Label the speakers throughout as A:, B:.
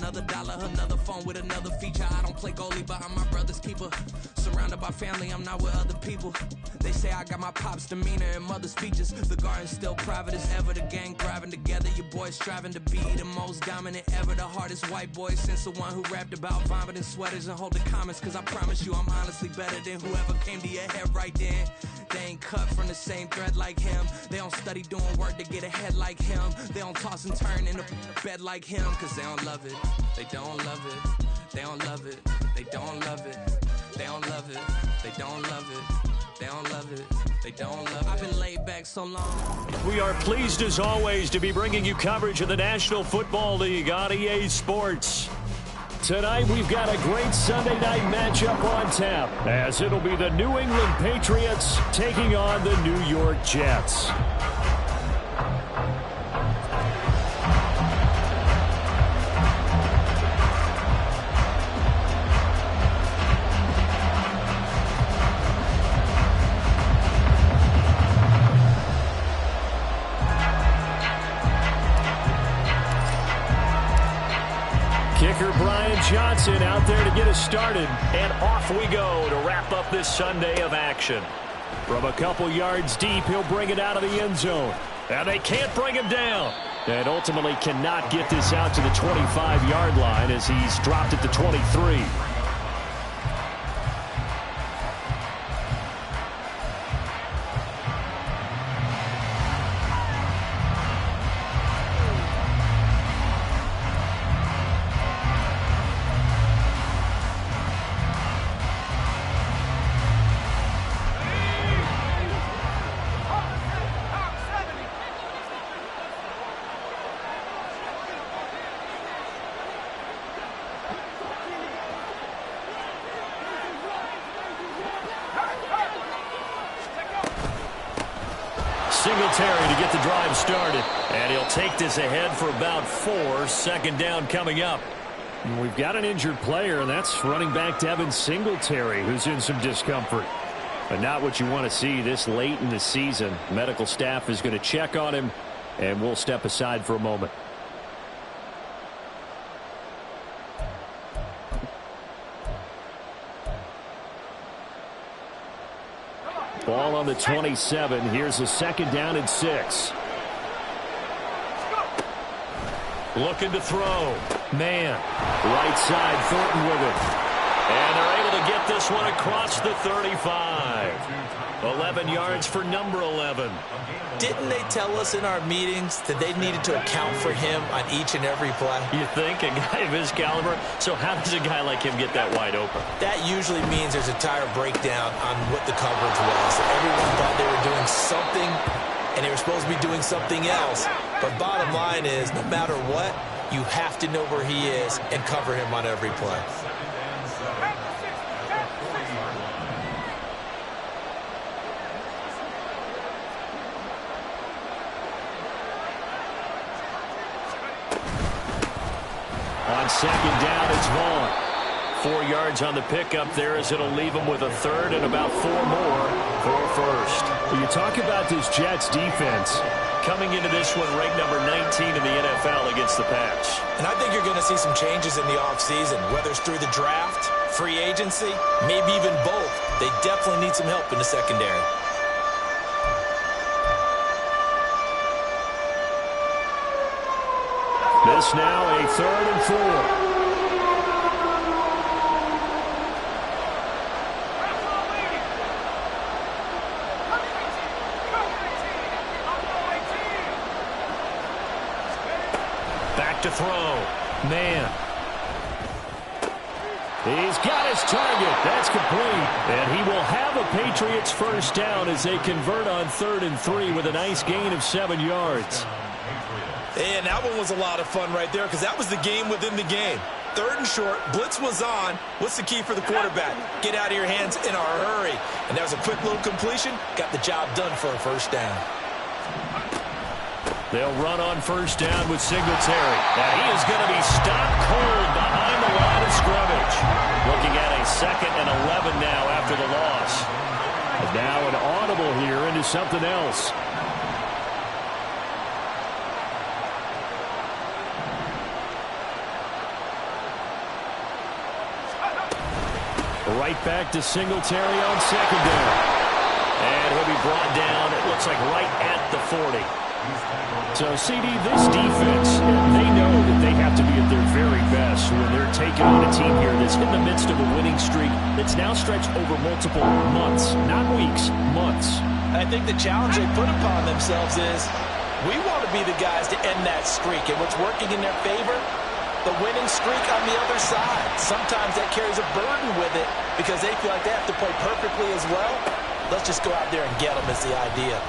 A: another dollar, another phone with another feature. I don't play goalie, but I'm my brother's keeper. Surrounded by family, I'm not with other people. They say I got my pop's demeanor and mother's features. The garden's still private as ever, the gang thriving together. Your boys striving to be the most dominant ever. The hardest white boy since the one who rapped about vomiting sweaters and holding comments. Cause I promise you I'm honestly better than whoever came to your head right then. They ain't cut from the same thread like him. They don't study doing work to get ahead like him. They don't toss and turn in the bed like him. Cause they don't love it, they don't love it. They don't love it, they don't love it. They don't love it, they don't love it. They don't love it, they don't love it. I've been laid back so long.
B: We are pleased as always to be bringing you coverage of the National Football League on EA Sports. Tonight we've got a great Sunday night matchup on tap, as it'll be the New England Patriots taking on the New York Jets. Kicker Brian Johnson out there to get us started. And off we go to wrap up this Sunday of action. From a couple yards deep, he'll bring it out of the end zone. And they can't bring him down. And ultimately cannot get this out to the 25-yard line as he's dropped at the 23. Singletary to get the drive started. And he'll take this ahead for about 4. Second down coming up. We've got an injured player, and that's running back Devin Singletary, who's in some discomfort. But not what you want to see this late in the season. Medical staff is going to check on him, and we'll step aside for a moment. Ball on the 27. Here's a second down and 6. Looking to throw. Man. Right side, Thornton with it. And they're able to get this one across the 35. 11 yards for number 11.
C: Didn't they tell us in our meetings that they needed to account for him on each and every play?
B: You think? A guy of his caliber? So how does a guy like him get that wide open?
C: That usually means there's a tire breakdown on what the coverage was. Everyone thought they were doing something, and they were supposed to be doing something else. But bottom line is, no matter what, you have to know where he is and cover him on every play.
B: On second down, it's Vaughn. 4 yards on the pickup there as it'll leave him with a third and about 4 more for first. Well, you talk about this Jets defense. Coming into this one, ranked number 19 in the NFL against the pass.
C: And I think you're going to see some changes in the offseason, whether it's through the draft, free agency, maybe even both. They definitely need some help in the secondary.
B: This now a 3rd and 4. Back to throw. Man. He's got his target. That's complete. And he will have a Patriots first down as they convert on 3rd and 3 with a nice gain of 7 yards.
C: And that one was a lot of fun right there because that was the game within the game. 3rd and short, blitz was on. What's the key for the quarterback? Get out of your hands in a hurry. And that was a quick little completion. Got the job done for a first down.
B: They'll run on first down with Singletary. And he is going to be stopped cold behind the line of scrimmage. Looking at a 2nd and 11 now after the loss. And now an audible here into something else. Right back to Singletary on second down. And he'll be brought down, it looks like right at the 40. So, CD, this defense, they know that they have to be at their very best when they're taking on a team here that's in the midst of a winning streak that's now stretched over multiple months, not weeks, months.
C: I think the challenge they put upon themselves is we want to be the guys to end that streak, and what's working in their favor, the winning streak on the other side. Sometimes that carries a burden with it because they feel like they have to play perfectly as well. Let's just go out there and get them is the idea.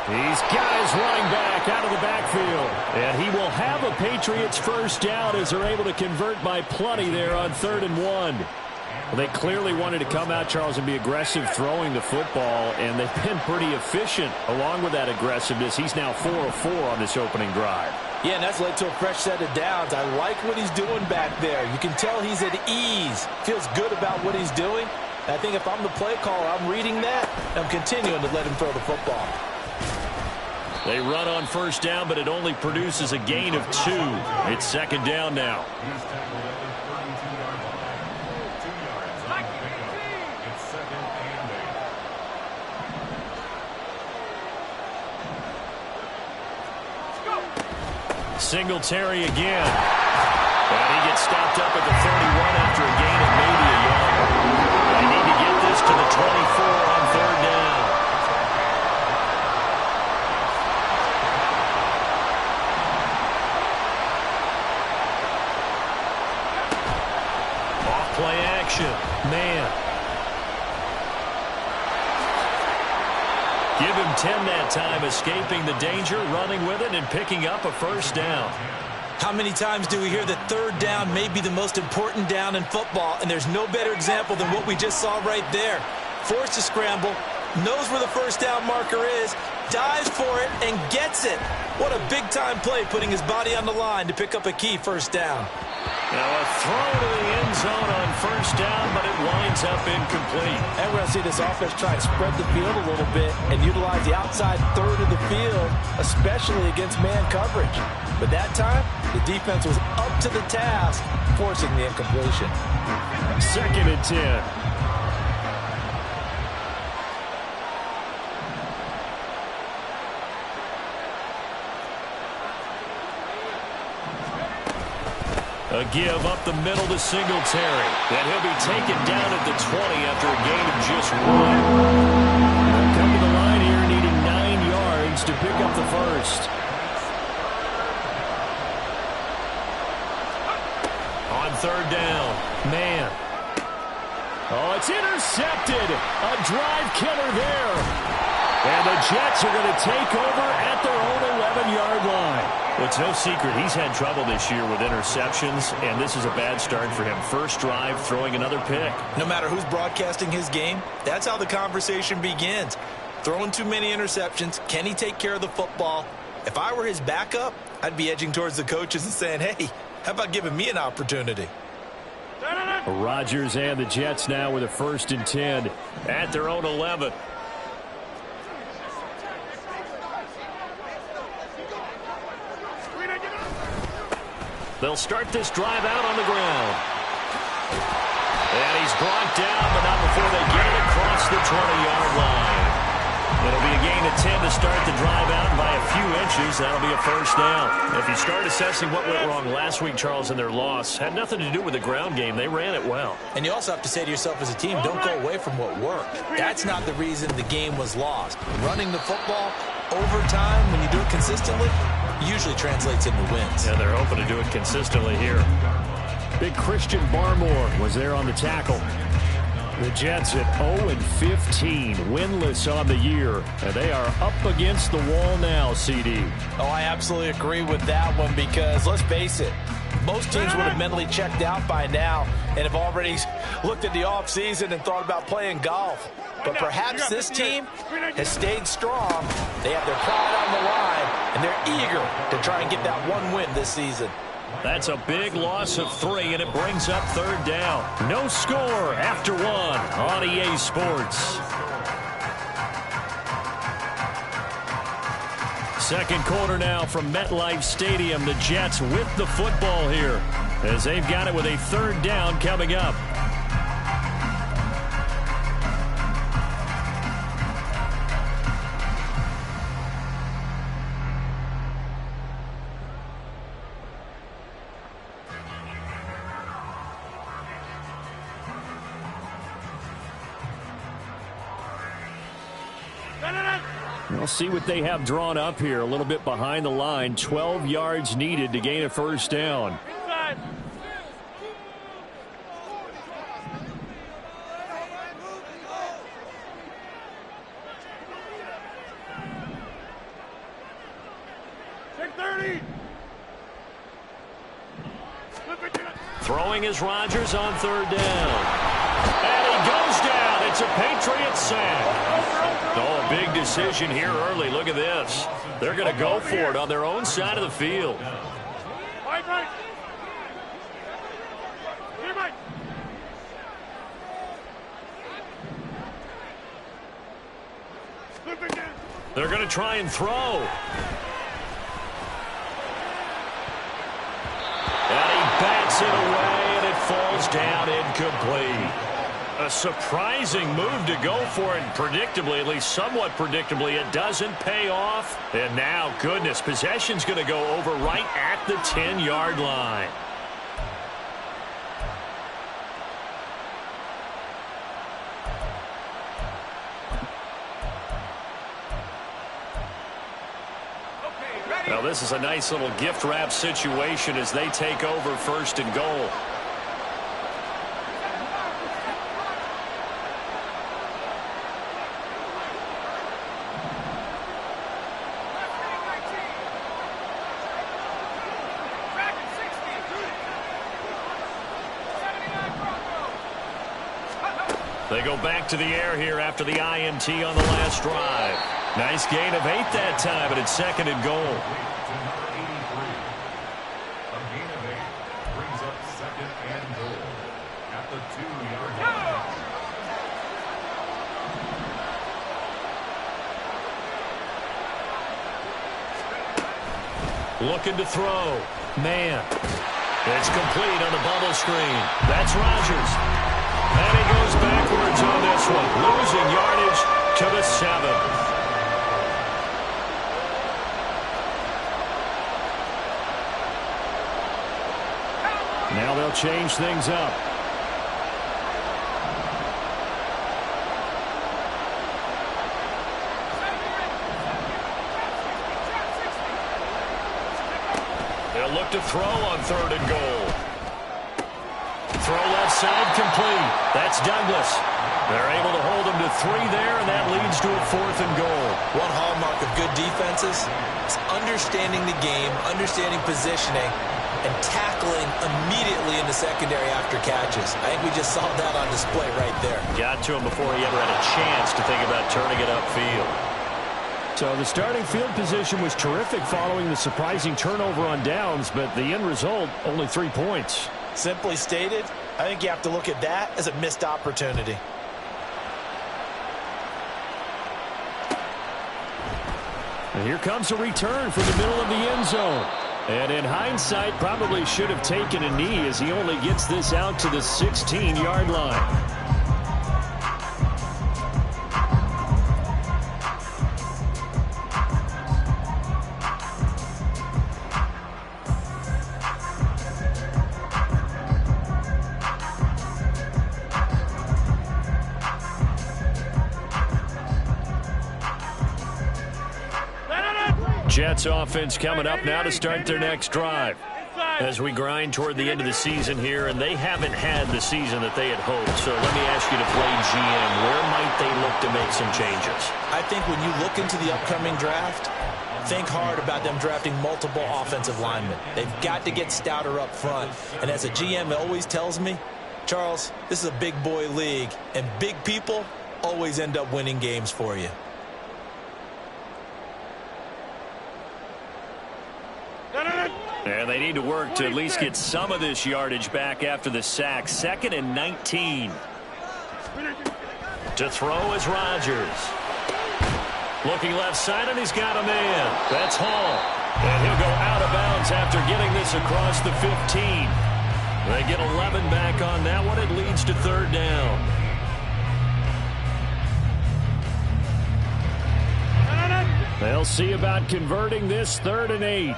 B: These guys running back out of the backfield. And he will have a Patriots first down as they're able to convert by plenty there on 3rd and 1. Well, they clearly wanted to come out, Charles, and be aggressive throwing the football, and they've been pretty efficient along with that aggressiveness. He's now 4 of 4 on this opening drive.
C: Yeah, and that's led to a fresh set of downs. I like what he's doing back there. You can tell he's at ease. Feels good about what he's doing. I think if I'm the play caller, I'm reading that, and I'm continuing to let him throw the football.
B: They run on first down, but it only produces a gain of 2. It's second down now. Singletary again. And he gets stopped up at the 31 after a gain of maybe a yard. They need to get this to the 24 on 3rd down. Play action. Man. Give him 10 that time, escaping the danger, running with it, and picking up a first down.
C: How many times do we hear that 3rd down may be the most important down in football, and there's no better example than what we just saw right there. Forced to scramble, knows where the first down marker is, dives for it, and gets it. What a big-time play, putting his body on the line to pick up a key first down.
B: Now a throw to the end zone on first down, but it winds up incomplete.
C: And we're going to see this offense try and spread the field a little bit and utilize the outside third of the field, especially against man coverage. But that time, the defense was up to the task, forcing the incompletion.
B: 2nd and 10. A give up the middle to Singletary. And he'll be taken down at the 20 after a gain of just 1. They'll come to the line here needing 9 yards to pick up the first. On 3rd down, man. Oh, it's intercepted. A drive killer there. And the Jets are going to take over at their own 11-yard line. Well, it's no secret he's had trouble this year with interceptions, and this is a bad start for him. First drive, throwing another pick.
C: No matter who's broadcasting his game, that's how the conversation begins. Throwing too many interceptions, can he take care of the football? If I were his backup, I'd be edging towards the coaches and saying, hey, how about giving me an opportunity?
B: Rodgers and the Jets now with a 1st and 10 at their own 11. They'll start this drive out on the ground. And he's brought down, but not before they get it across the 20-yard line. It'll be a gain of 10 to start the drive out, and by a few inches, that'll be a first down. If you start assessing what went wrong last week, Charles, in their loss, had nothing to do with the ground game. They ran it well.
C: And you also have to say to yourself as a team, don't go away from what worked. That's not the reason the game was lost. Running the football over time, when you do it consistently, usually translates into wins.
B: Yeah, they're hoping to do it consistently here. Big Christian Barmore was there on the tackle. The Jets at 0-15, winless on the year, and they are up against the wall now, CD.
C: Oh, I absolutely agree with that one because, let's face it, most teams would have mentally checked out by now and have already looked at the offseason and thought about playing golf. But perhaps this team has stayed strong. They have their pride on the line, and they're eager to try and get that one win this season.
B: That's a big loss of 3, and it brings up 3rd down. No score after 1 on EA Sports. Second quarter now from MetLife Stadium. The Jets with the football here as they've got it with a 3rd down coming up. We'll see what they have drawn up here. A little bit behind the line. 12 yards needed to gain a first down. Throwing is Rodgers on third down. And he goes down. It's a Patriots sack. Oh, a big decision here early. Look at this. They're going to go for it on their own side of the field. They're going to try and throw. And he bats it away, and it falls down incomplete. A surprising move to go for it, and predictably, at least somewhat predictably, it doesn't pay off. And now, goodness, possession's going to go over right at the 10-yard line. Now, this is a nice little gift wrap situation as they take over first and goal. They go back to the air here after the INT on the last drive. Nice gain of 8 that time, but it's second and goal.
D: A gain of 8 brings up second and goal at the 2-yard line.
B: Looking to throw. Man. It's complete on the bubble screen. That's Rodgers. And he goes backwards on this one, losing yardage to the 7. Now they'll change things up. They'll look to throw on third and goal. Throw left side complete. That's Douglas. They're able to hold him to 3 there, and that leads to a 4th and goal.
C: One hallmark of good defenses is understanding the game, understanding positioning, and tackling immediately in the secondary after catches. I think we just saw that on display right there.
B: Got to him before he ever had a chance to think about turning it upfield. So the starting field position was terrific following the surprising turnover on downs, but the end result, only 3 points.
C: Simply stated, I think you have to look at that as a missed opportunity.
B: And here comes a return from the middle of the end zone. And in hindsight, probably should have taken a knee as he only gets this out to the 16-yard line. Jets offense coming up now to start their next drive. As we grind toward the end of the season here, and they haven't had the season that they had hoped. So let me ask you to play GM. Where might they look to make some changes?
C: I think when you look into the upcoming draft, think hard about them drafting multiple offensive linemen. They've got to get stouter up front. And as a GM, it always tells me, Charles, this is a big boy league, and big people always end up winning games for you.
B: And they need to work to at least get some of this yardage back after the sack. 2nd and 19. To throw is Rodgers. Looking left side, and he's got a man. That's Hall. And he'll go out of bounds after getting this across the 15. They get 11 back on that one. It leads to 3rd down. They'll see about converting this 3rd and 8.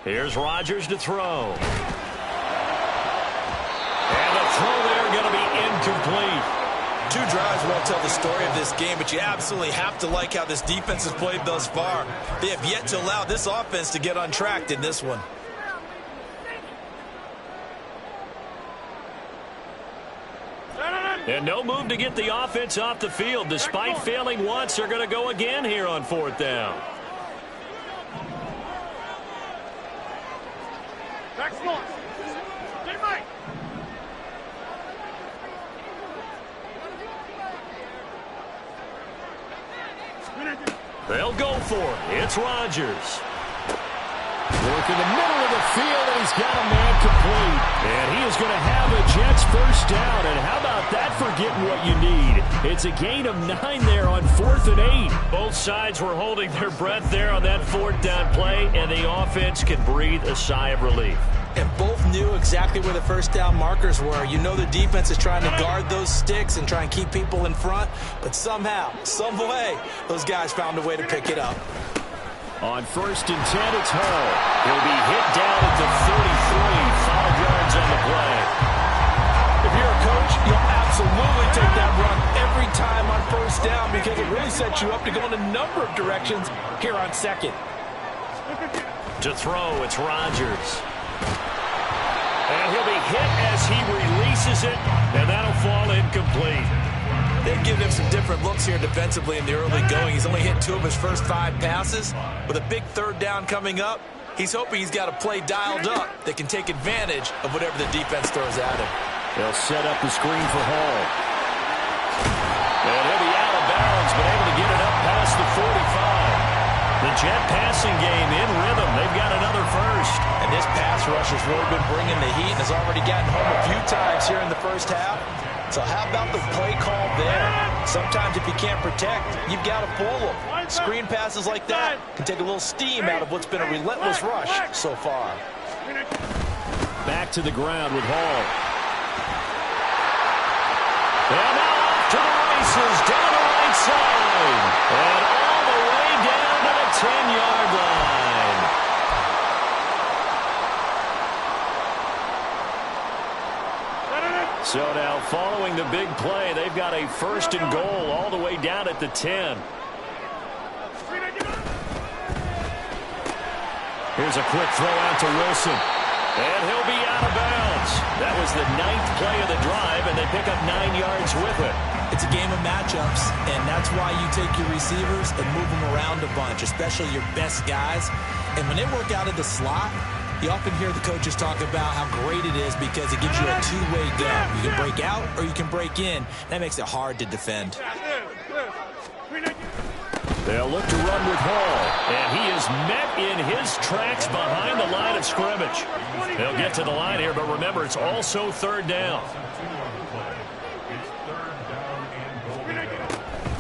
B: Here's Rodgers to throw. And the throw there going to be incomplete.
C: 2 drives won't tell the story of this game, but you absolutely have to like how this defense has played thus far. They have yet to allow this offense to get untracked in this one.
B: And no move to get the offense off the field. Despite failing once, they're going to go again here on 4th down. They'll go for it. It's Rodgers. Work in the middle of the field, and he's got a man complete. And he is going to have a Jets first down. And how about that for getting what you need? It's a gain of 9 there on 4th and 8. Both sides were holding their breath there on that 4th down play, and the offense can breathe a sigh of relief.
C: And both knew exactly where the first down markers were. You know the defense is trying to guard those sticks and try and keep people in front. But somehow, some way, those guys found a way to pick it up.
B: On 1st and 10, it's Hall. He'll be hit down at the 33, 5 yards on the play.
C: If you're a coach, you'll absolutely take that run every time on 1st down because it really sets you up to go in a number of directions here on 2nd.
B: To throw, it's Rodgers. And he'll be hit as he releases it, and that'll fall incomplete.
C: They've given him some different looks here defensively in the early going. He's only hit 2 of his first 5 passes. With a big 3rd down coming up, he's hoping he's got a play dialed up that can take advantage of whatever the defense throws at him.
B: They'll set up the screen for Hall. And he'll be out of bounds, but able to get it up past the 45. The Jet passing game in rhythm. They've got another first.
C: And this pass rush has really been bringing the heat and has already gotten home a few times here in the first half. So how about the play call there? Sometimes if you can't protect, you've got to fool them. Screen passes like that can take a little steam out of what's been a relentless rush so far.
B: Back to the ground with Hall. And now off to the races, down the right side. And all the way down to the 10-yard line. So now following the big play, they've got a 1st and goal all the way down at the 10. Here's a quick throw out to Wilson. And he'll be out of bounds. That was the 9th play of the drive, and they pick up 9 yards with it.
C: It's a game of matchups, and that's why you take your receivers and move them around a bunch, especially your best guys. And when they work out of the slot, you often hear the coaches talk about how great it is because it gives you a 2-way go. You can break out or you can break in. That makes it hard to defend.
B: They'll look to run with Hall, and he is met in his tracks behind the line of scrimmage. They'll get to the line here, but remember, it's also 3rd down.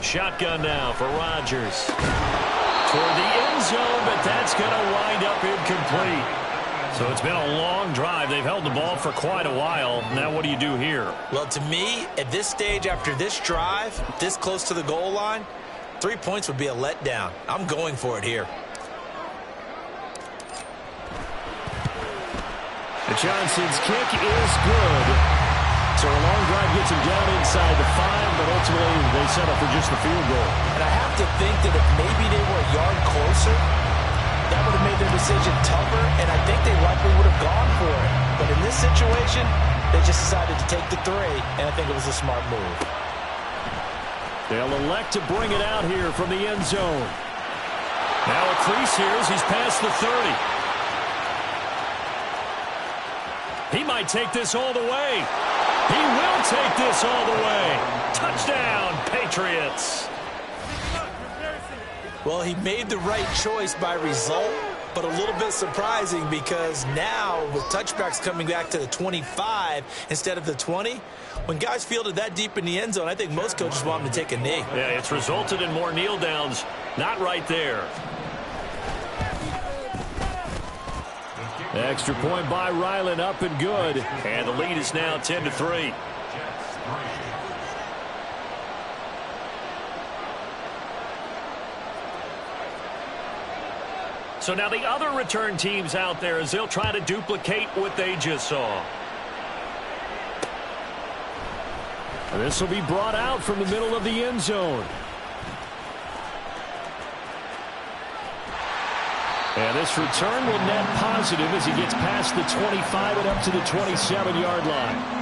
B: Shotgun now for Rodgers. Toward the end zone, but that's going to wind up incomplete. So it's been a long drive. They've held the ball for quite a while. Now what do you do here?
C: Well, to me, at this stage, after this drive, this close to the goal line, 3 points would be a letdown. I'm going for it here.
B: Johnson's kick is good. So a long drive gets him down inside the 5, but ultimately they settle for just the field goal.
C: And I have to think that if maybe they were a yard closer, that would have made their decision tougher, and I think they likely would have gone for it. But in this situation, they just decided to take the 3, and I think it was a smart move.
B: They'll elect to bring it out here from the end zone. Now a crease here as he's past the 30. He might take this all the way. He will take this all the way. Touchdown, Patriots.
C: Well, he made the right choice by result, but a little bit surprising because now with touchbacks coming back to the 25 instead of the 20, when guys fielded that deep in the end zone, I think most coaches want them to take a knee.
B: Yeah, it's resulted in more kneel downs. Not right there. Extra point by Ryland, up and good. And the lead is now 10-3. So now the other return teams out there as they'll try to duplicate what they just saw. And this will be brought out from the middle of the end zone. And this return will net positive as he gets past the 25 and up to the 27-yard line.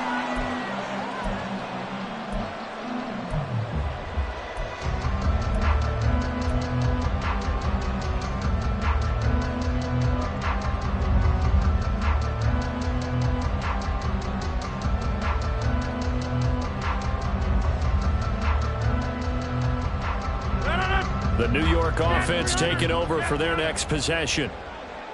B: The New York offense taking over for their next possession.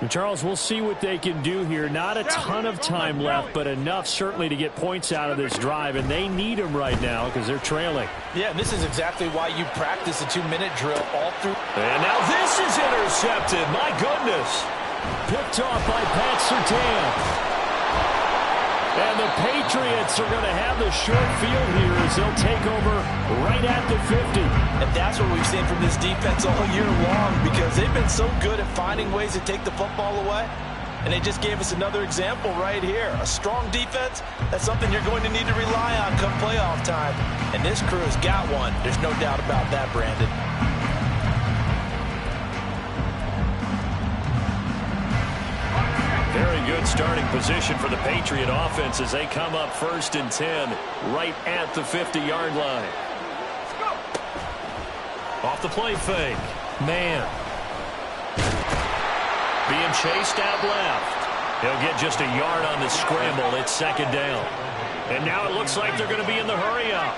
B: And Charles, we'll see what they can do here. Not a ton of time left, but enough certainly to get points out of this drive, and they need them right now because they're trailing.
C: Yeah, and this is exactly why you practice a 2-minute drill all through.
B: And now this is intercepted. My goodness. Picked off by Pat Surtain. And the Patriots are going to have the short field here as they'll take over right at the 50.
C: And that's what we've seen from this defense all year long, because they've been so good at finding ways to take the football away. And they just gave us another example right here. A strong defense, that's something you're going to need to rely on come playoff time. And this crew has got one. There's no doubt about that, Brandon.
B: Very good starting position for the Patriot offense as they come up 1st and 10 right at the 50-yard line. Off the play fake. Man. Being chased out left. He'll get just a yard on the scramble. It's 2nd down. And now it looks like they're going to be in the hurry up.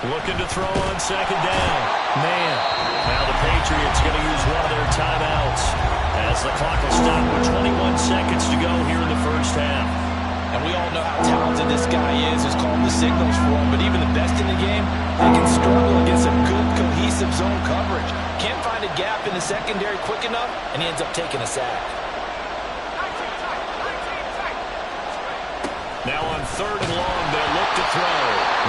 B: Looking to throw on 2nd down. Man. Now the Patriots going to use one of their timeouts as the clock will stop with 21 seconds to go here in the first half.
C: And we all know how talented this guy is, who's calling the signals for him. But even the best in the game, they can struggle against a good, cohesive zone coverage. Can't find a gap in the secondary quick enough, and he ends up taking a sack.
B: Now on 3rd and long, they'll look to throw.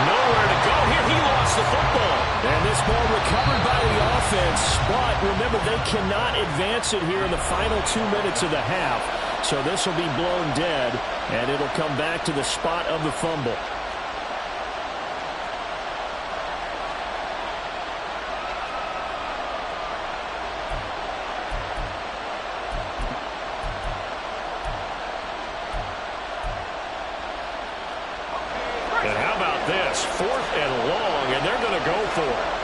B: Nowhere to go here. He lost the football. And this ball recovered by the offense. But remember, they cannot advance it here in the final 2 minutes of the half. So this will be blown dead, and it'll come back to the spot of the fumble. And how about this? 4th and long, and they're going to go for it.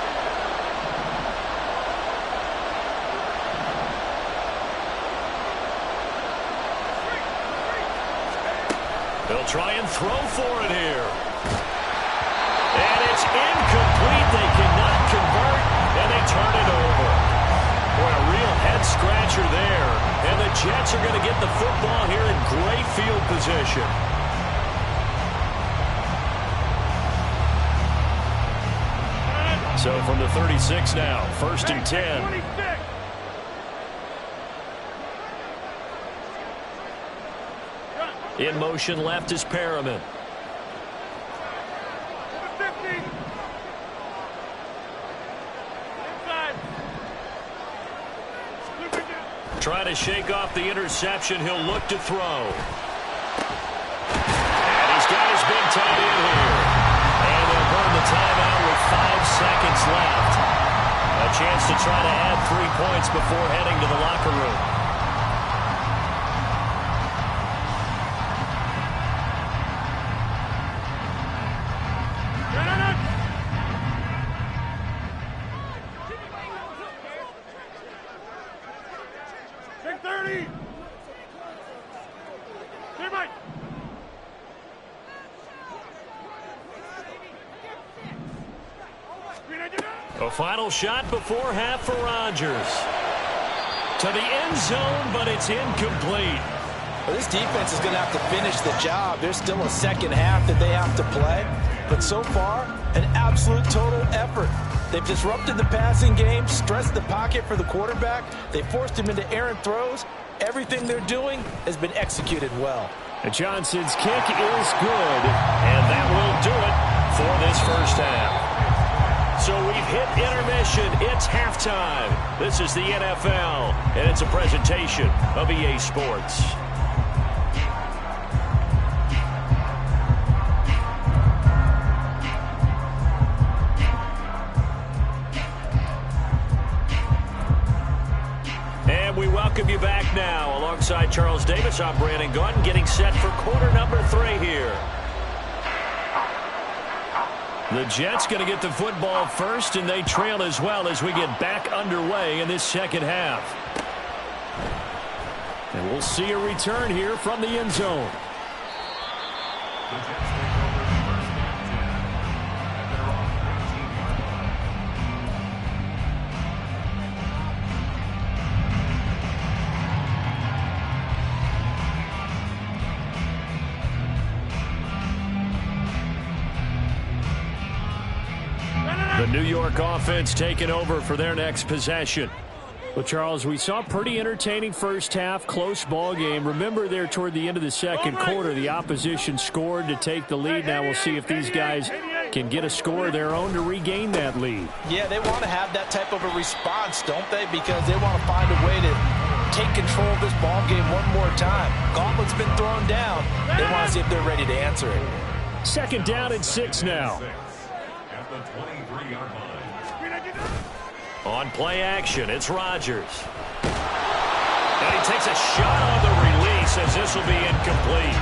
B: They'll try and throw for it here. And it's incomplete. They cannot convert, and they turn it over. Boy, a real head-scratcher there. And the Jets are going to get the football here in great field position. So from the 36 now, 1st and 10. In motion left is Perriman. Trying to shake off the interception. He'll look to throw. And he's got his big tight end here. And they'll burn the timeout with 5 seconds left. A chance to try to add 3 points before heading to the locker room. A final shot before half for Rodgers. To the end zone, but it's incomplete.
C: Well, this defense is going to have to finish the job. There's still a second half that they have to play. But so far, an absolute total effort. They've disrupted the passing game, stressed the pocket for the quarterback. They forced him into errant throws. Everything they're doing has been executed well.
B: And Johnson's kick is good, and that will do it for this first half. So we've hit intermission. It's halftime. This is the NFL, and it's a presentation of EA Sports. And we welcome you back now. Alongside Charles Davis, I'm Brandon Gaudin, getting set for quarter number 3 here. The Jets going to get the football first, and they trail as well as we get back underway in this second half. And we'll see a return here from the end zone.
D: The Jets take over first and 10 at their own 18-yard line.
B: The New York offense taking over for their next possession. Well, Charles, we saw a pretty entertaining first half, close ball game. Remember there toward the end of the second quarter, the opposition scored to take the lead. Now we'll see if these guys can get a score of their own to regain that lead.
C: Yeah, they want to have that type of a response, don't they? Because they want to find a way to take control of this ball game one more time. Gauntlet's been thrown down. They want to see if they're ready to answer it.
B: Second down and 6 now.
D: At the 23-yard line.
B: On play action, it's Rodgers. And he takes a shot on the release as this will be incomplete.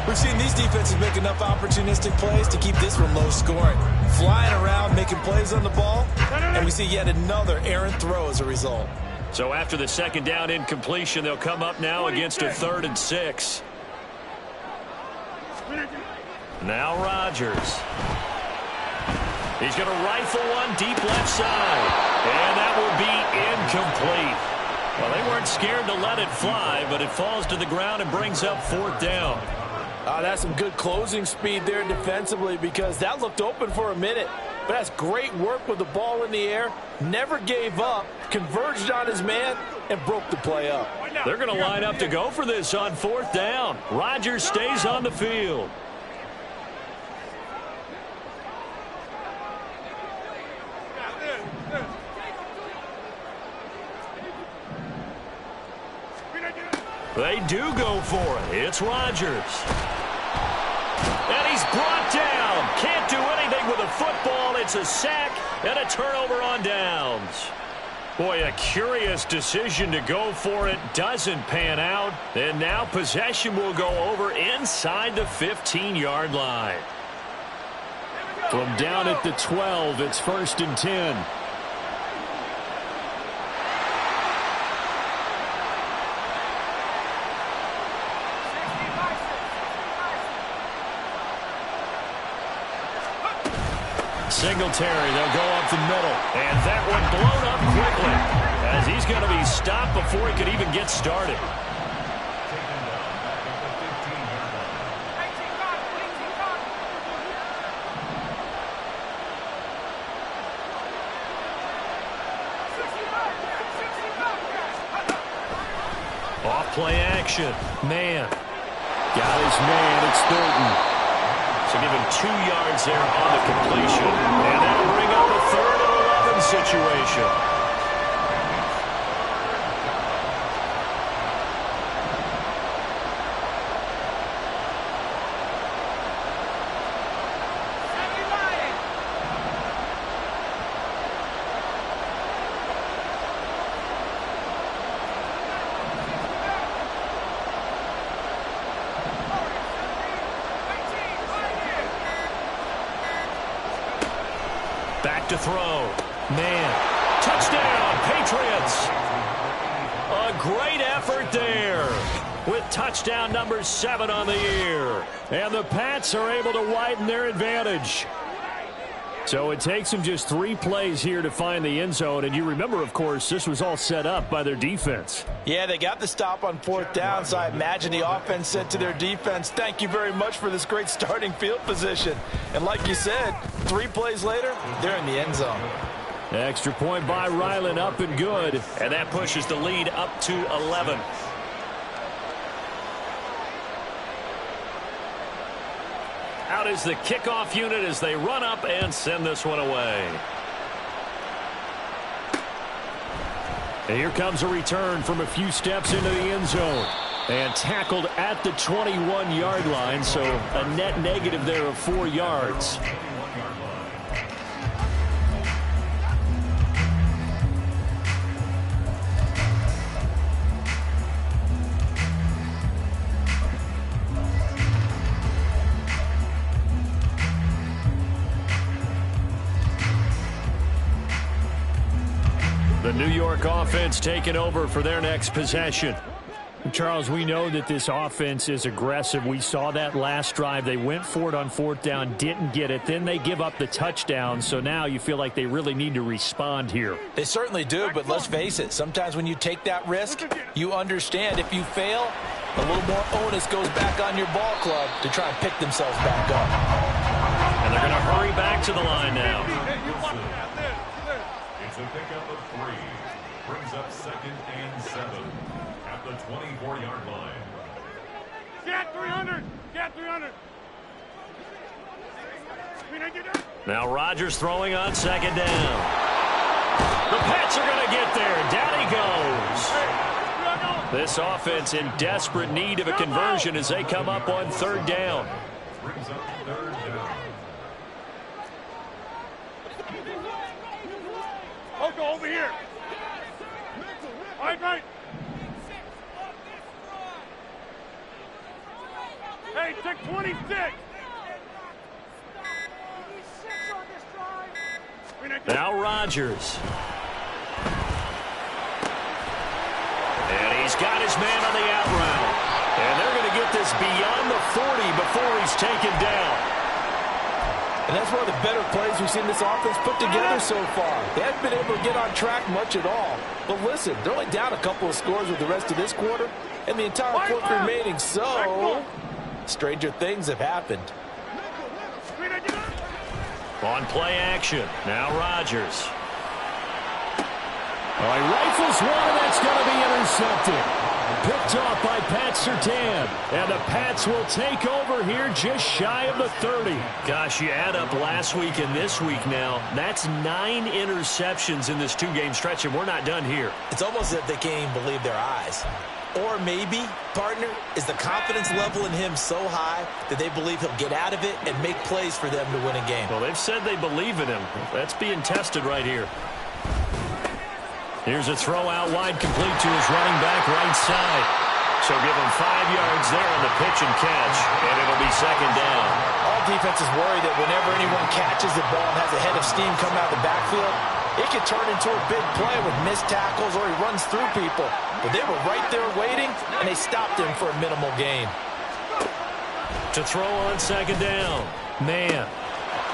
C: We've seen these defenses make enough opportunistic plays to keep this one low scoring. Flying around, making plays on the ball, and we see yet another errant throw as a result.
B: So after the second down incompletion, they'll come up now against a 3rd and 6. Now Rodgers. He's going to rifle one deep left side. And that will be incomplete. Well, they weren't scared to let it fly, but it falls to the ground and brings up 4th down.
C: That's some good closing speed there defensively, because that looked open for a minute. But that's great work with the ball in the air. Never gave up, converged on his man, and broke the play up.
B: They're going to line up to go for this on 4th down. Rodgers stays on the field. They do go for it. It's Rodgers. And he's brought down. Can't do anything with a football. It's a sack and a turnover on downs. Boy, a curious decision to go for it. Doesn't pan out. And now possession will go over inside the 15-yard line. From down at the 12, it's 1st and 10. Singletary, they'll go up the middle. And that one blown up quickly as he's going to be stopped before he could even get started.
D: Taken down back at the 15-yard line.
B: Off play action. Man. Got his man. It's Thornton. So give him 2 yards there on the completion. And that'll bring up a 3rd and 11 situation. Back to throw. Man. Touchdown, Patriots. A great effort there with touchdown number 7 on the year. And the Pats are able to widen their advantage. So it takes them just 3 plays here to find the end zone. And you remember, of course, this was all set up by their defense.
C: Yeah, they got the stop on 4th down, so I imagine the offense said to their defense, thank you very much for this great starting field position. And like you said, 3 plays later, they're in the end zone.
B: Extra point by Ryland, up and good. And that pushes the lead up to 11. Out is the kickoff unit as they run up and send this one away. And here comes a return from a few steps into the end zone. And tackled at the 21-yard line, so a net negative there of 4 yards. The New York offense taking over for their next possession. Charles, we know that this offense is aggressive. We saw that last drive. They went for it on 4th down, didn't get it. Then they give up the touchdown. So now you feel like they really need to respond here.
C: They certainly do, but let's face it. Sometimes when you take that risk, you understand if you fail, a little more onus goes back on your ball club to try and pick themselves back up.
B: And they're going to hurry back to the line now.
D: It's a pickup of 3. Brings up 2nd and 7. At the 24-yard line.
E: Get 300! Get 300!
B: Now Rodgers throwing on 2nd down. The Pats are going to get there. Down he goes. This offense in desperate need of a conversion as they come up on 3rd down.
D: Brings up 3rd down.
E: Go over here. Right. Hey, take 26.
B: Now Rodgers. And he's got his man on the out route. And they're going to get this beyond the 40 before he's taken down.
C: And that's one of the better plays we've seen this offense put together so far. They haven't been able to get on track much at all. But listen, they're only down a couple of scores with the rest of this quarter, and the entire 4th remaining, so stranger things have happened.
B: On play action, now Rodgers. Oh, he rifles one, and that's going to be intercepted. Picked off by Pat Surtain. And the Pats will take over here just shy of the 30. Gosh, you add up last week and this week now. That's 9 interceptions in this 2-game stretch, and we're not done here.
C: It's almost as if they can't even believe their eyes. Or maybe, partner, is the confidence level in him so high that they believe he'll get out of it and make plays for them to win a game.
B: Well, they've said they believe in him. That's being tested right here. Here's a throw out wide, complete to his running back right side. So give him 5 yards there on the pitch and catch, and it'll be 2nd down.
C: All defenses worry that whenever anyone catches the ball and has a head of steam come out of the backfield, it could turn into a big play with missed tackles or he runs through people. But they were right there waiting, and they stopped him for a minimal gain.
B: To throw on 2nd down. Man.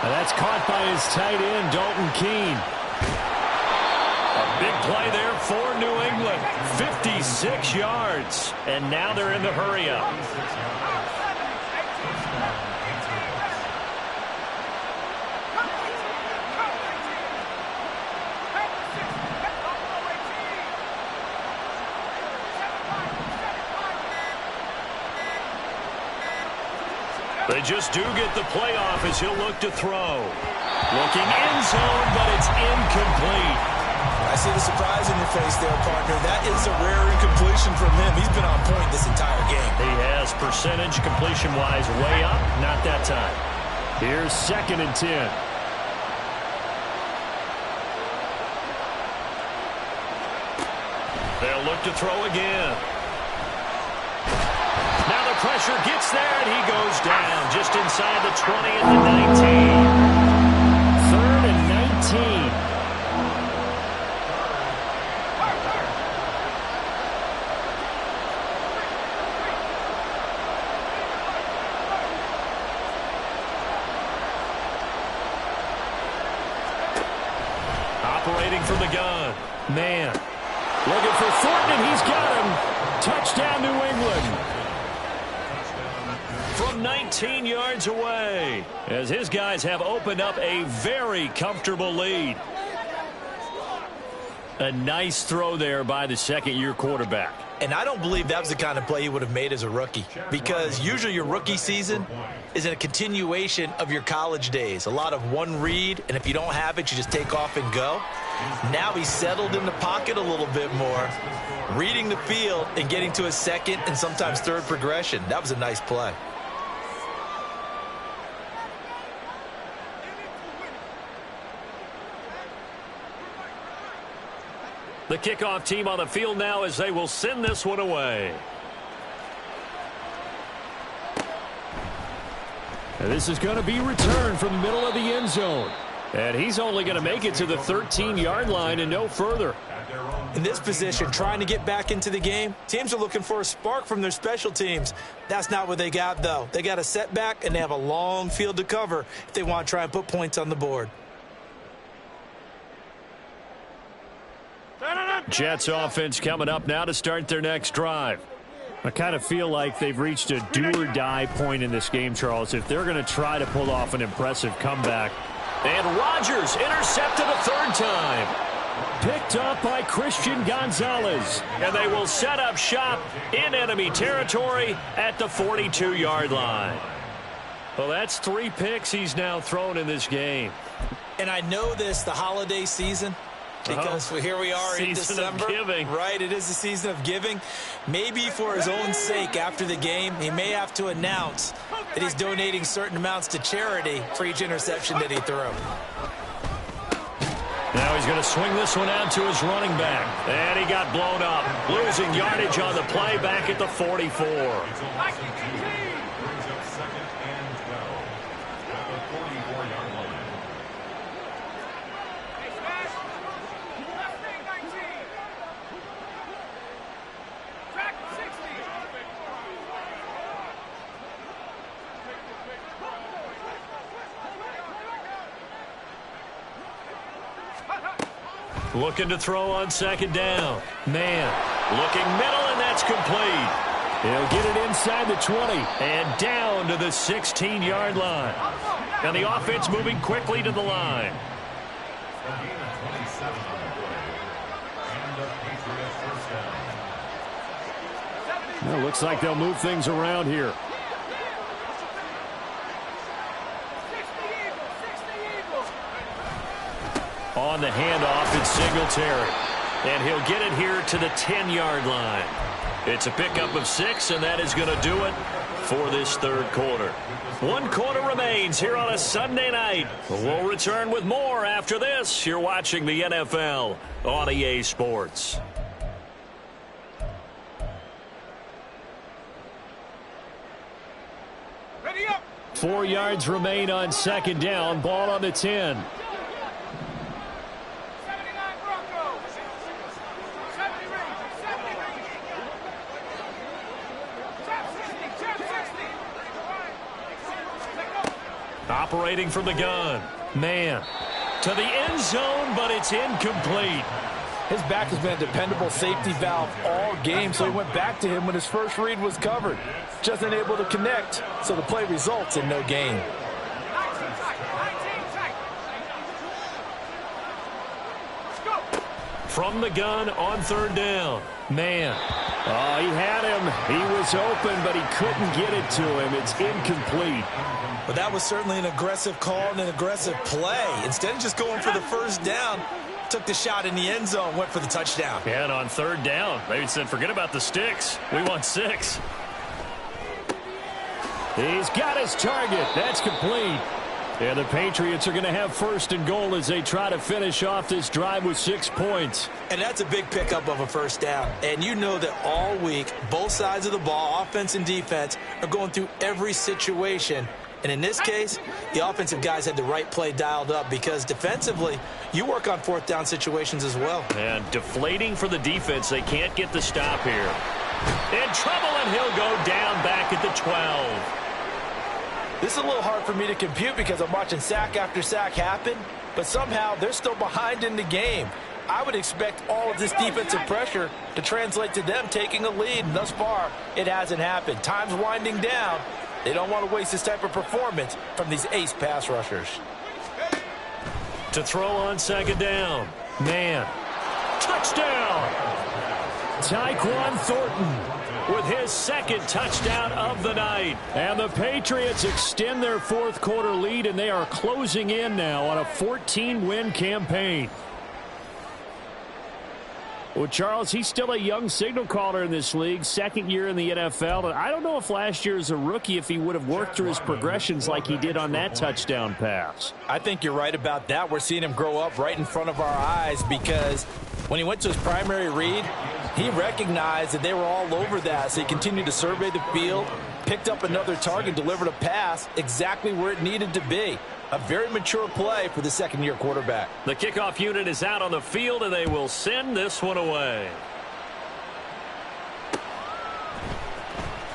B: Now that's caught by his tight end, Dalton Keene. A big play there for New England. 56 yards. And now they're in the hurry-up. They just do get the playoff as he'll look to throw. Looking end zone, but it's incomplete.
C: I see the surprise in your face there, partner. That is a rare incompletion from him. He's been on point this entire game.
B: He has percentage completion-wise way up. Not that time. Here's 2nd and 10. They'll look to throw again. Now the pressure gets there, and he goes down just inside the 20 at the 19. 3rd and 19. Operating from the gun. Man. Looking for Thornton, and he's got him. Touchdown, New England. From 19 yards away, as his guys have opened up a very comfortable lead. A nice throw there by the second-year quarterback.
C: And I don't believe that was the kind of play he would have made as a rookie, because usually your rookie season is a continuation of your college days. A lot of one read, and if you don't have it, you just take off and go. Now he's settled in the pocket a little bit more, reading the field and getting to a second and sometimes third progression. That was a nice play.
B: The kickoff team on the field now as they will send this one away. And this is going to be returned from the middle of the end zone. And he's only going to make it to the 13-yard line and no further.
C: In this position, trying to get back into the game, teams are looking for a spark from their special teams. That's not what they got, though. They got a setback, and they have a long field to cover if they want to try and put points on the board.
B: Jets offense coming up now to start their next drive. I kind of feel like they've reached a do-or-die point in this game, Charles, if they're going to try to pull off an impressive comeback. And Rodgers intercepted a third time. Picked up by Christian Gonzalez. And they will set up shop in enemy territory at the 42-yard line. Well, that's 3 picks he's now thrown in this game.
C: And I know this, the holiday season, because here we are in December. Right, it is the season of giving. Maybe for his own sake after the game, he may have to announce that he's donating certain amounts to charity for each interception that he threw.
B: Now he's going to swing this one out to his running back. And he got blown up. Losing yardage on the play back at the 44. Looking to throw on second down. Man, looking middle, and that's complete. He'll get it inside the 20 and down to the 16-yard line. And the offense moving quickly to the line. Well, looks like they'll move things around here. On the handoff, it's Singletary. And he'll get it here to the 10-yard line. It's a pickup of 6, and that is going to do it for this third quarter. 1 quarter remains here on a Sunday night. We'll return with more after this. You're watching the NFL on EA Sports.
E: Ready up.
B: 4 yards remain on second down. Ball on the 10. Operating from the gun. Man. To the end zone, but it's incomplete.
F: His back has been a dependable safety valve all game, so he went back to him when his first read was covered. Just unable to connect, so the play results in no gain.
B: From the gun on third down. Man. Oh, he had him. He was open, but he couldn't get it to him. It's incomplete.
C: But that was certainly an aggressive call and an aggressive play. Instead of just going for the first down, took the shot in the end zone, went for the touchdown.
B: Yeah, and on third down, they said, forget about the sticks. We want 6. He's got his target. That's complete. Yeah, the Patriots are going to have first and goal as they try to finish off this drive with 6 points.
C: And that's a big pickup of a first down. And you know that all week, both sides of the ball, offense and defense, are going through every situation. And in this case, the offensive guys had the right play dialed up because defensively, you work on fourth down situations as well.
B: And deflating for the defense. They can't get the stop here. In trouble, and he'll go down back at the 12.
F: This is a little hard for me to compute because I'm watching sack after sack happen, but somehow they're still behind in the game. I would expect all of this defensive pressure to translate to them taking a lead, and thus far, it hasn't happened. Time's winding down. They don't want to waste this type of performance from these ace pass rushers.
B: To throw on second down. Man. To touchdown. Tyquan Thornton with his second touchdown of the night. And the Patriots extend their fourth quarter lead, and they are closing in now on a 14-win campaign. Well, Charles, he's still a young signal caller in this league, second year in the NFL. And I don't know if last year as a rookie, if he would have worked through his progressions like he did on that touchdown pass.
F: I think you're right about that. We're seeing him grow up right in front of our eyes because when he went to his primary read, he recognized that they were all over that. So he continued to survey the field, picked up another target, delivered a pass exactly where it needed to be. A very mature play for the second-year quarterback.
B: The kickoff unit is out on the field, and they will send this one away.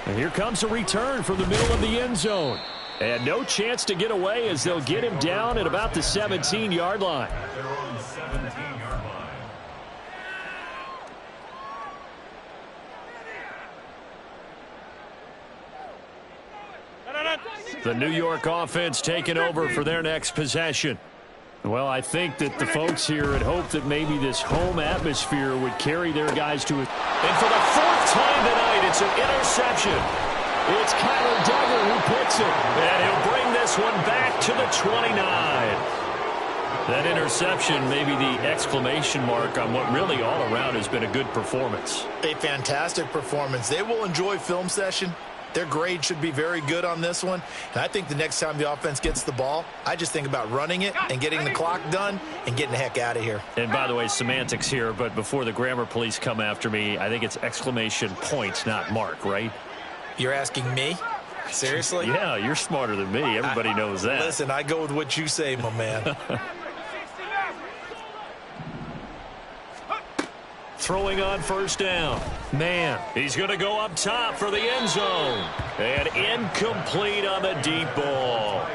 B: And here comes a return from the middle of the end zone. And no chance to get away as they'll get him down at about the 17-yard line.
D: They're on the 17-yard line.
B: The New York offense taking over for their next possession. Well, I think that the folks here had hoped that maybe this home atmosphere would carry their guys to it. And for the fourth time tonight, it's an interception. It's Kyler Duggar who picks it. And he'll bring this one back to the 29. That interception may be the exclamation mark on what really all around has been a good performance.
G: A fantastic performance. They will enjoy film session. Their grade should be very good on this one. And I think the next time the offense gets the ball, I just think about running it and getting the clock done and getting the heck out of here.
B: And by the way, semantics here, but before the grammar police come after me, I think it's exclamation point, not mark, right?
G: You're asking me? Seriously?
B: Yeah, you're smarter than me. Everybody knows that.
G: Listen, I go with what you say, my man.
B: Throwing on first down. Man, he's going to go up top for the end zone. And incomplete on the deep ball.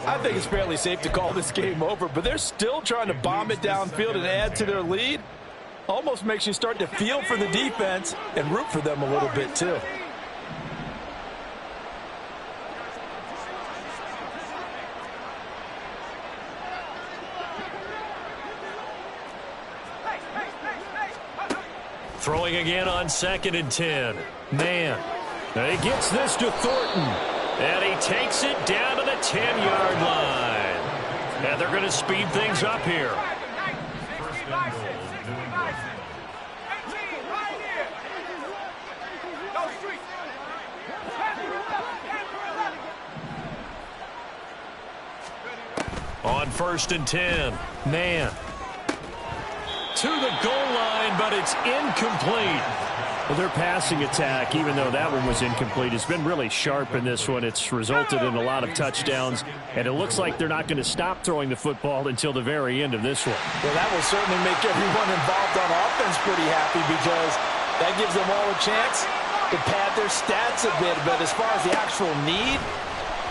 F: I think it's fairly safe to call this game over, but they're still trying to bomb it downfield and add to their lead. Almost makes you start to feel for the defense and root for them a little bit too.
B: Throwing again on 2nd and 10. Man, he gets this to Thornton. And he takes it down to the 10-yard line. And they're going to speed things up here. On 1st and 10. Man. To the goal line, but it's incomplete. Well, their passing attack, even though that one was incomplete, has been really sharp in this one. It's resulted in a lot of touchdowns, and it looks like they're not going to stop throwing the football until the very end of this one.
F: Well, that will certainly make everyone involved on offense pretty happy because that gives them all a chance to pad their stats a bit. But as far as the actual need,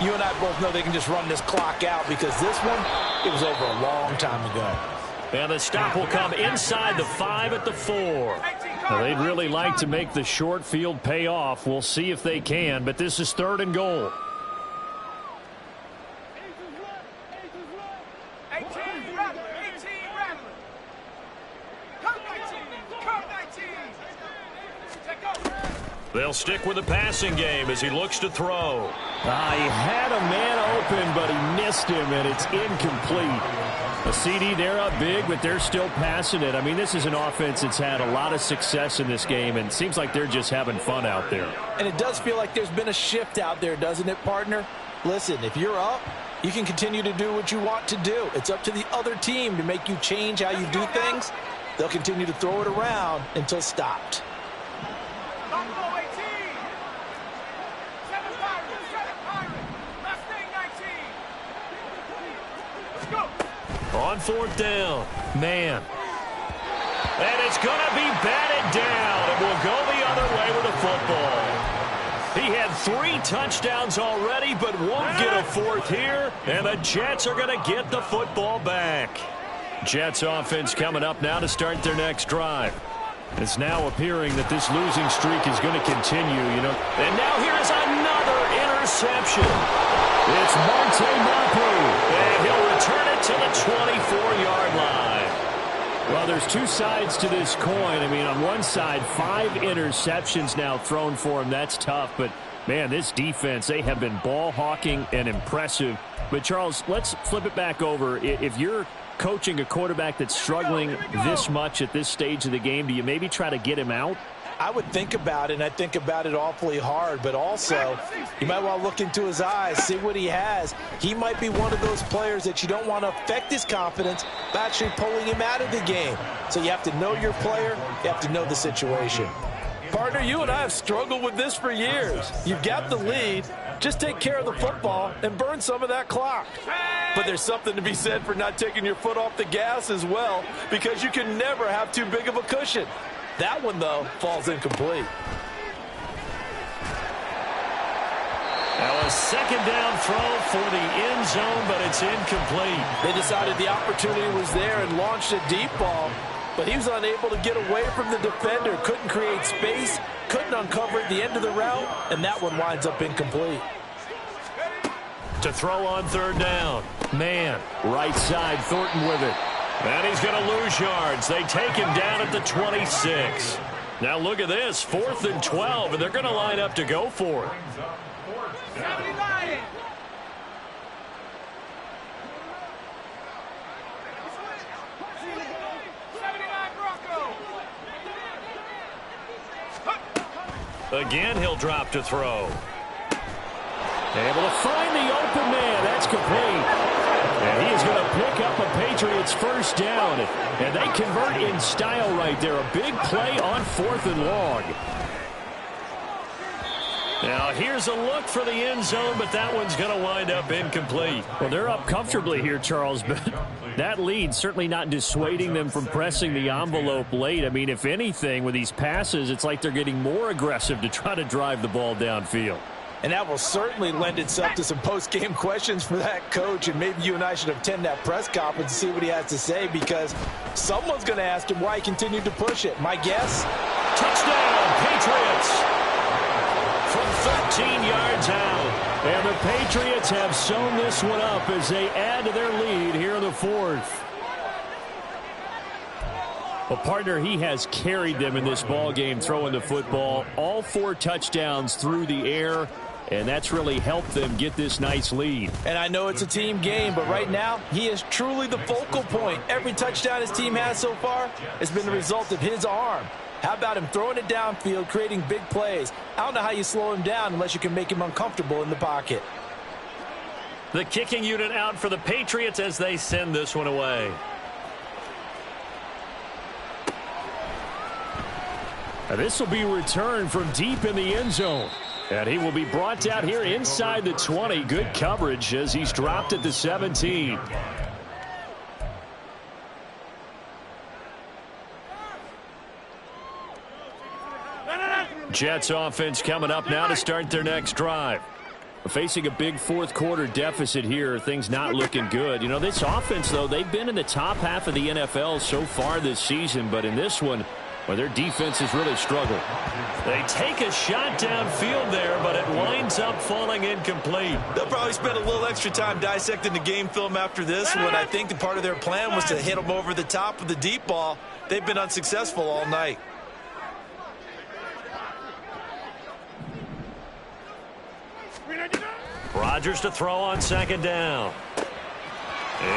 F: you and I both know they can just run this clock out because this one, it was over a long time ago.
B: And the stop will come inside the 5 at the 4. Now, they'd really like to make the short field pay off. We'll see if they can, but this is 3rd and goal. They'll stick with the passing game as he looks to throw. He had a man open, but he missed him, and it's incomplete. A CD, they're up big, but they're still passing it. I mean, this is an offense that's had a lot of success in this game, and it seems like they're just having fun out there.
F: And it does feel like there's been a shift out there, doesn't it, partner? Listen, if you're up, you can continue to do what you want to do. It's up to the other team to make you change how you do things. They'll continue to throw it around until stopped.
B: On 4th down, man. And it's going to be batted down. It will go the other way with the football. He had 3 touchdowns already, but won't get a 4th here. And the Jets are going to get the football back. Jets offense coming up now to start their next drive. It's now appearing that this losing streak is going to continue, you know. And now here's another interception. It's Monte Mapu, and he'll return it to the 24-yard line. Well, there's two sides to this coin. I mean, on one side, 5 interceptions now thrown for him. That's tough. But, man, this defense, they have been ball hawking and impressive. But, Charles, let's flip it back over. If you're coaching a quarterback that's struggling this much at this stage of the game, do you maybe try to get him out?
F: I would think about it, and I think about it awfully hard, but also you might want to look into his eyes, see what he has. He might be one of those players that you don't want to affect his confidence by actually pulling him out of the game. So you have to know your player, you have to know the situation. Partner, you and I have struggled with this for years. You've got the lead, just take care of the football and burn some of that clock. But there's something to be said for not taking your foot off the gas as well, because you can never have too big of a cushion. That one, though, falls incomplete.
B: Now a second down throw for the end zone, but it's incomplete.
F: They decided the opportunity was there and launched a deep ball, but he was unable to get away from the defender, couldn't create space, couldn't uncover at the end of the route, and that one winds up incomplete.
B: To throw on third down. Man, right side, Thornton with it. And he's going to lose yards. They take him down at the 26. Now look at this, 4th and 12, and they're going to line up to go for it.
E: 79.
B: Again, he'll drop to throw. Able to find the open man. That's complete. And he is going to pick up a Patriots first down. And they convert in style right there. A big play on 4th and long. Now here's a look for the end zone, but that one's going to wind up incomplete. Well, they're up comfortably here, Charles, but that lead certainly not dissuading them from pressing the envelope late. I mean, if anything, with these passes, it's like they're getting more aggressive to try to drive the ball downfield.
F: And that will certainly lend itself to some post-game questions for that coach, and maybe you and I should attend that press conference and see what he has to say, because someone's going to ask him why he continued to push it. My guess?
B: Touchdown, Patriots! From 13 yards out. And the Patriots have sewn this one up as they add to their lead here in the 4th. Well, partner, he has carried them in this ball game throwing the football. All 4 touchdowns through the air. And that's really helped them get this nice lead.
F: And I know it's a team game, but right now, he is truly the focal point. Every touchdown his team has so far has been the result of his arm. How about him throwing it downfield, creating big plays? I don't know how you slow him down unless you can make him uncomfortable in the pocket.
B: The kicking unit out for the Patriots as they send this one away. Now this will be returned from deep in the end zone. And he will be brought down here inside the 20. Good coverage as he's dropped at the 17. Jets offense coming up now to start their next drive. Facing a big 4th quarter deficit here, things not looking good. You know, this offense, though, they've been in the top half of the NFL so far this season, but in this one, well, their defense has really struggled. They take a shot downfield there, but it winds up falling incomplete.
C: They'll probably spend a little extra time dissecting the game film after this one. I think the part of their plan was to hit them over the top of the deep ball. They've been unsuccessful all night.
B: Rodgers to throw on second down.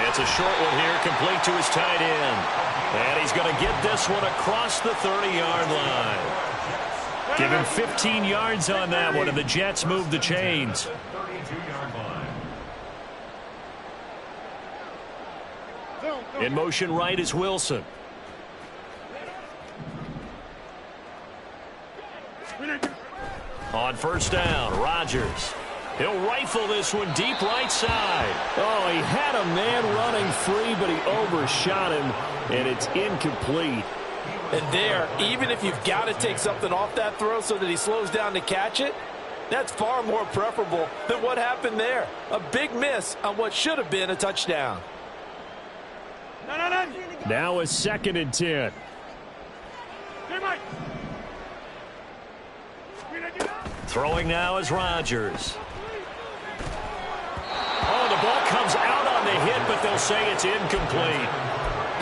B: It's a short one here, complete to his tight end. And he's going to get this one across the 30-yard line. Give him 15 yards on that one, and the Jets move the chains. In motion right is Wilson. On first down, Rodgers. He'll rifle this one deep right side. Oh, he had a man running free, but he overshot him, and it's incomplete.
F: And there, even if you've got to take something off that throw so that he slows down to catch it, that's far more preferable than what happened there. A big miss on what should have been a touchdown.
B: Now a 2nd and 10. Throwing now is Rodgers. Oh, the ball comes out on the hit, but they'll say it's incomplete.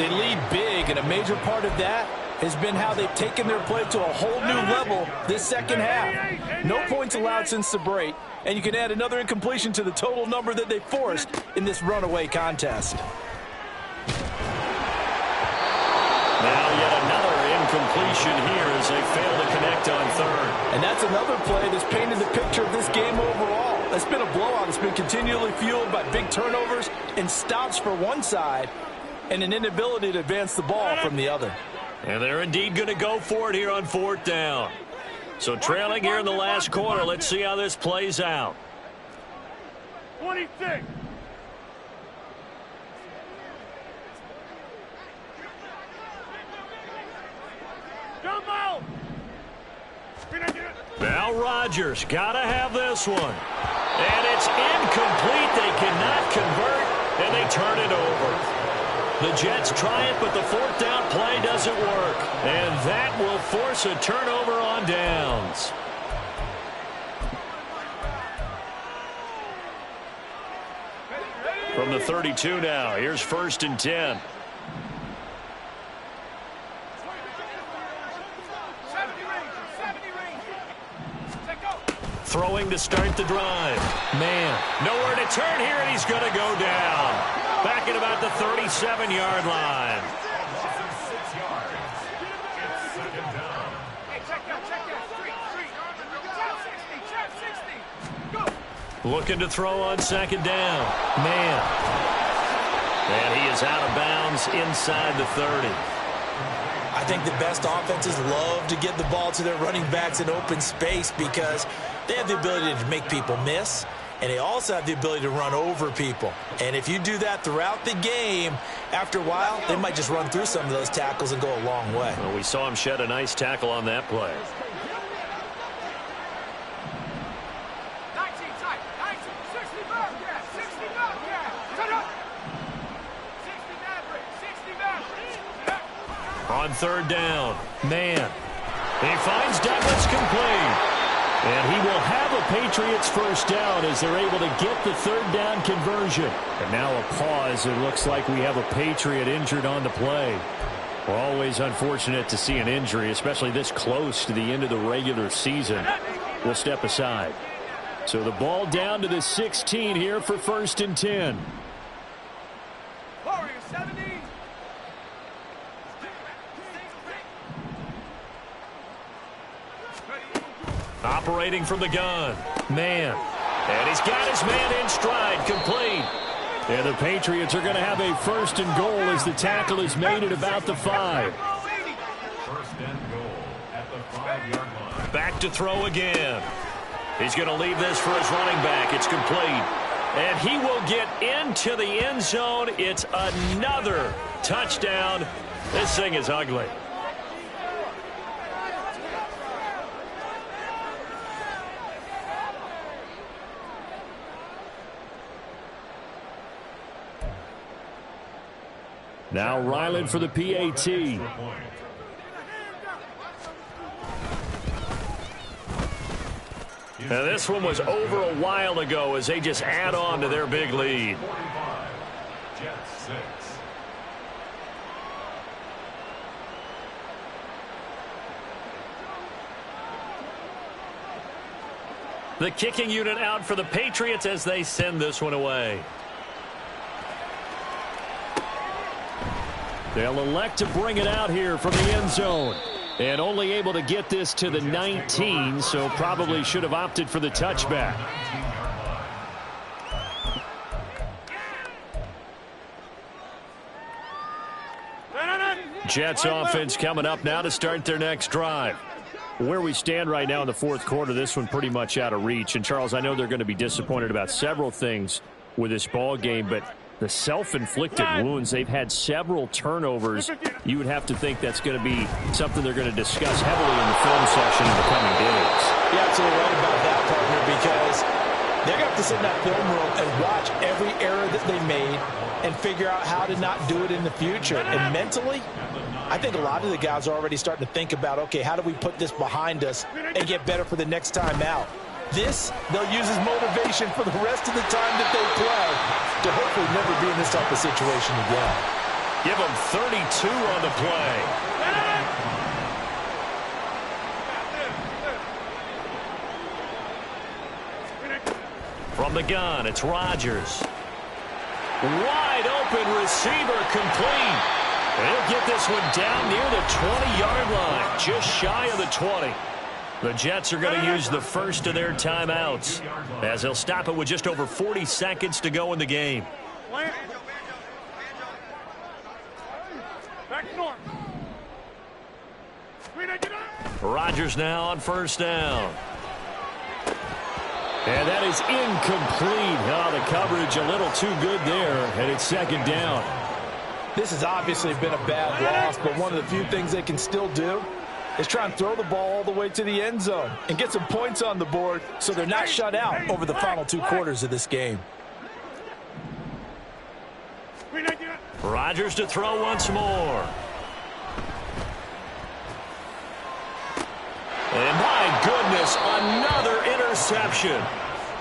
F: They lead big, and a major part of that has been how they've taken their play to a whole new level this second half. No points allowed since the break, and you can add another incompletion to the total number that they forced in this runaway contest.
B: Now yet another incompletion here as they fail to connect on third.
F: And that's another play that's painted the picture of this game overall. It's been a blowout. It's been continually fueled by big turnovers and stops for one side and an inability to advance the ball from the other.
B: And they're indeed going to go for it here on fourth down. So trailing here in the last quarter. Let's see how this plays out.
E: 26.
B: Now Rodgers got to have this one. And it's incomplete. They cannot convert, and they turn it over. The Jets try it, but the fourth down play doesn't work. And that will force a turnover on downs. From the 32 now, here's 1st and 10. Throwing to start the drive. Man, nowhere to turn here, and he's going to go down. Back at about the 37-yard line. Looking to throw on second down. Man. And he is out of bounds inside the 30.
C: I think the best offenses love to get the ball to their running backs in open space because they have the ability to make people miss, and they also have the ability to run over people. And if you do that throughout the game, after a while, they might just run through some of those tackles and go a long way.
B: Well, we saw him shed a nice tackle on that play.
E: 19 tight, 19, 60 Bobcat, 60 Bobcat, cut up. 60 Maverick, 60 Maverick.
B: On third down, man. He finds Douglas complete. And he will have a Patriots first down as they're able to get the third down conversion. And now a pause. It looks like we have a Patriot injured on the play. We're always unfortunate to see an injury, especially this close to the end of the regular season. We'll step aside. So the ball down to the 16 here for 1st and 10.
E: Warrior 70.
B: Operating from the gun. Man. And he's got his man in stride, complete. And the Patriots are going to have a 1st and goal as the tackle is made at about the 5.
D: 1st and goal at the 5-yard line.
B: Back to throw again. He's going to leave this for his running back. It's complete. And he will get into the end zone. It's another touchdown. This thing is ugly. Now Ryland for the PAT. Now this one was over a while ago as they just add on to their big lead.
D: 45, Jets 6.
B: The kicking unit out for the Patriots as they send this one away. They'll elect to bring it out here from the end zone. And only able to get this to the 19, so probably should have opted for the touchback. Jets offense coming up now to start their next drive. Where we stand right now in the fourth quarter, this one pretty much out of reach. And, Charles, I know they're going to be disappointed about several things with this ball game, but the self-inflicted wounds, they've had several turnovers. You would have to think that's going to be something they're going to discuss heavily in the film session in the coming days.
F: You're absolutely right about that, partner, because they're going to have to sit in that film room and watch every error that they made and figure out how to not do it in the future. And mentally, I think a lot of the guys are already starting to think about, okay, how do we put this behind us and get better for the next time out? This, they'll use as motivation for the rest of the time that they play to hopefully never be in this type of situation again.
B: Give him 32 on the play. From the gun, it's Rodgers. Wide open receiver complete. He'll get this one down near the 20-yard line, just shy of the 20. The Jets are going to use the first of their timeouts as they'll stop it with just over 40 seconds to go in the game. Rodgers now on first down. And that is incomplete. Oh, the coverage a little too good there, and it's second down.
F: This has obviously been a bad loss, but one of the few things they can still do is try and throw the ball all the way to the end zone and get some points on the board so they're not shut out over the final 2 quarters of this game.
B: Rodgers to throw once more. And my goodness, another interception.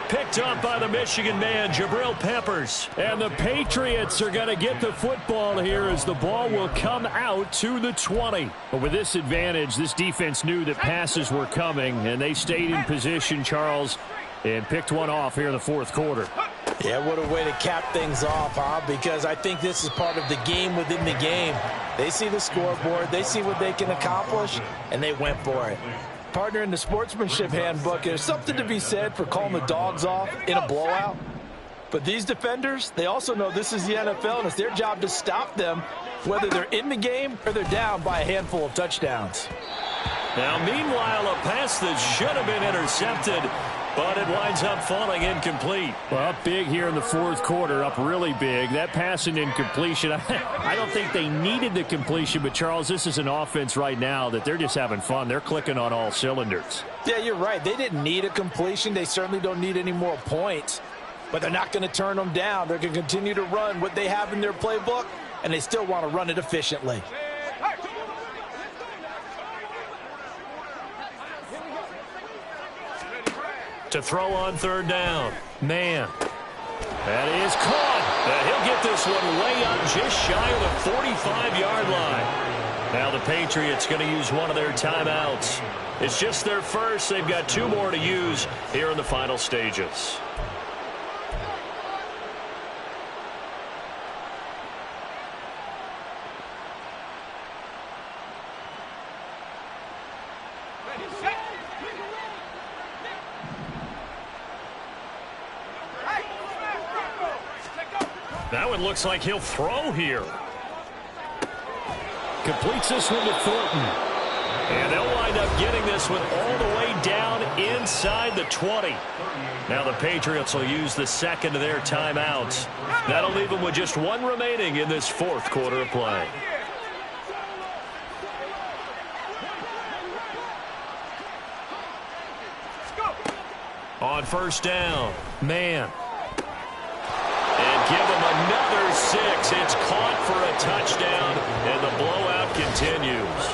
B: Picked up by the Michigan man, Jabril Peppers. And the Patriots are going to get the football here as the ball will come out to the 20. But with this advantage, this defense knew that passes were coming, and they stayed in position, Charles, and picked one off here in the fourth quarter.
F: Yeah, what a way to cap things off, huh? Because I think this is part of the game within the game. They see the scoreboard, they see what they can accomplish, and they went for it. Partner, in the sportsmanship handbook, there's something to be said for calling the dogs off in a blowout. But these defenders, they also know this is the NFL, and it's their job to stop them, whether they're in the game or they're down by a handful of touchdowns.
B: Now, meanwhile, a pass that should have been intercepted, but it winds up falling incomplete. Well, up big here in the fourth quarter, up really big. That pass and incompletion, I don't think they needed the completion, but, Charles, this is an offense right now that they're just having fun. They're clicking on all cylinders.
F: Yeah, you're right. They didn't need a completion. They certainly don't need any more points, but they're not going to turn them down. They're going to continue to run what they have in their playbook, and they still want to run it efficiently.
B: To throw on third down. Man. That is caught. And he'll get this one way up just shy of the 45-yard line. Now the Patriots going to use one of their timeouts. It's just their first. They've got 2 more to use here in the final stages. Now it looks like he'll throw here. Completes this one to Thornton. And they'll wind up getting this one all the way down inside the 20. Now the Patriots will use the second of their timeouts. That'll leave them with just 1 remaining in this fourth quarter of play. On first down, man. And give them another 6. It's caught for a touchdown, and the blowout continues.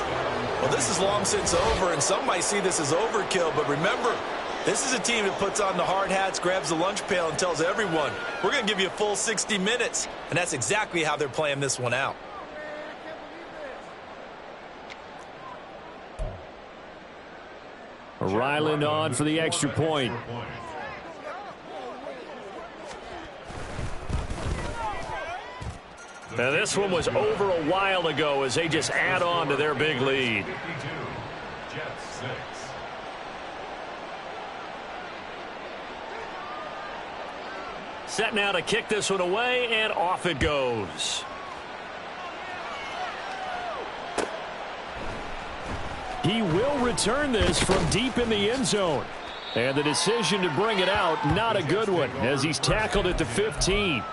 C: Well, this is long since over, and some might see this as overkill, but remember, this is a team that puts on the hard hats, grabs the lunch pail, and tells everyone, we're going to give you a full 60 minutes, and that's exactly how they're playing this one out.
B: Ryland on for the extra point. Now this one was over a while ago as they just add on to their big lead.
D: Jets 6.
B: Set now to kick this one away, and off it goes. He will return this from deep in the end zone. And the decision to bring it out, not a good one, as he's tackled at the 15.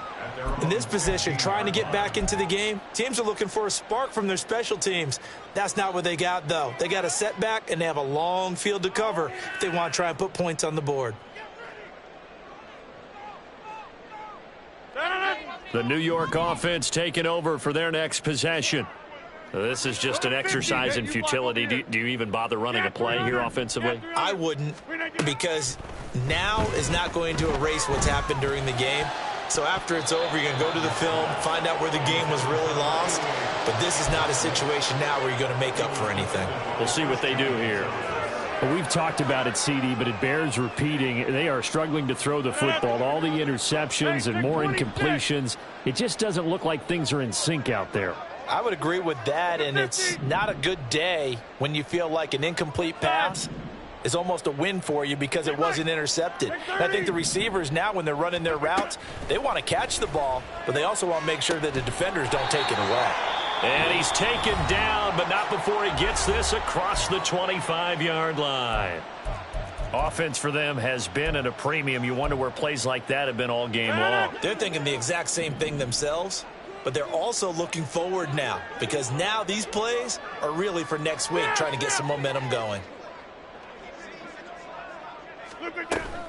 C: In this position, trying to get back into the game, teams are looking for a spark from their special teams. That's not what they got, though. They got a setback, and they have a long field to cover if they want to try and put points on the board.
B: The New York offense taking over for their next possession. This is just an exercise in futility. Do you even bother running a play here offensively?
C: I wouldn't, because now is not going to erase what's happened during the game. So after it's over, you're going to go to the film, find out where the game was really lost. But this is not a situation now where you're going to make up for anything.
B: We'll see what they do here. Well, we've talked about it, CD, but it bears repeating. They are struggling to throw the football. All the interceptions and more incompletions. It just doesn't look like things are in sync out there.
F: I would agree with that, and it's not a good day when you feel like an incomplete pass is almost a win for you because it wasn't intercepted. And I think the receivers now, when they're running their routes, they want to catch the ball, but they also want to make sure that the defenders don't take it away.
B: And he's taken down, but not before he gets this across the 25-yard line. Offense for them has been at a premium. You wonder where plays like that have been all game long.
C: They're thinking the exact same thing themselves, but they're also looking forward now because now these plays are really for next week, trying to get some momentum going.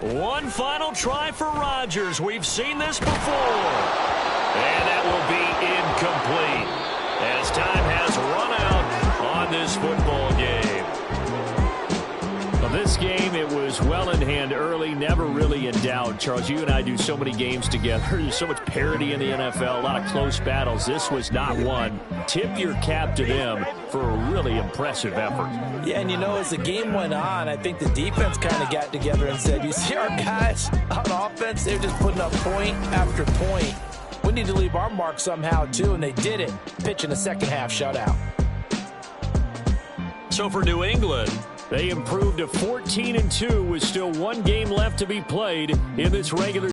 B: One final try for Rodgers. We've seen this before. And that will be incomplete as time has run out on this football game. Well, this game, it was well in hand early, never really in doubt. Charles, you and I do so many games together. There's so much parity in the NFL, a lot of close battles. This was not one. Tip your cap to them for a really impressive effort.
F: Yeah, and you know, as the game went on, I think the defense kind of got together and said, you see our guys on offense, they're just putting up point after point. We need to leave our mark somehow, too, and they did it, pitching a second-half shutout.
B: So for New England, they improved to 14-2 with still one game left to be played in this regular